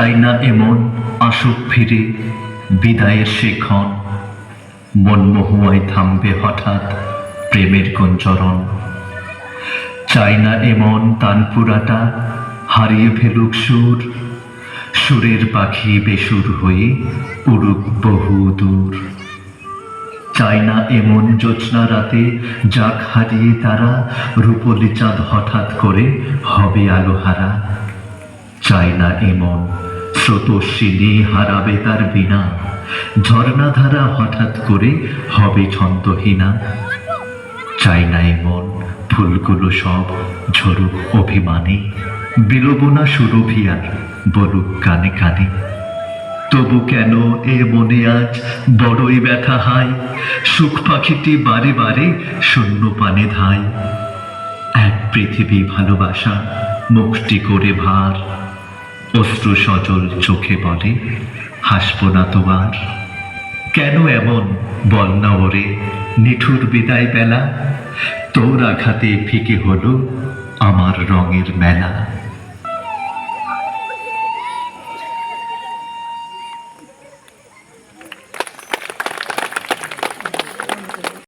চাই না এমন আসুক ফিরে বিদায়ের সেক্ষণ, মনমহুয়ায় থামবে হঠাৎ প্রেমের গুঞ্জরণ। চাই না এমন তানপুরাটা হারিয়ে ফেলুক সুর, সুরের পাখি বেসুর হয়ে উড়ুক বহু দূর। চাই না এমন জ্যোৎস্না রাতে যাক হারিয়ে তারা, রূপলি চাঁদ হঠাৎ করে হবে আলোহারা। চাই না এমন স্রোতস্বিনী হারাবে তার বিনা, ঝর্ণাধারা হঠাৎ করে হবে ছন্দহীনা। চাই না এমন ফুলগুলো সব ঝরুক অভিমানে, বিলবনা সুরভি আর বলুক কানে কানে। তবু কেন এ মনে আজ বড়ই ব্যথা হায়, সুখ পাখিটি বারে বারে শূন্য পানে ধায়। এক পৃথিবী ভালোবাসা মুখটি করে ভার, অশ্রু সজল চোখে বলে হাসবো না তোমার। কেন এমন বল না ওরে নিঠুর বিদায় বেলা, তোর আঘাতে ফিকে হলো আমার রঙের মেলা।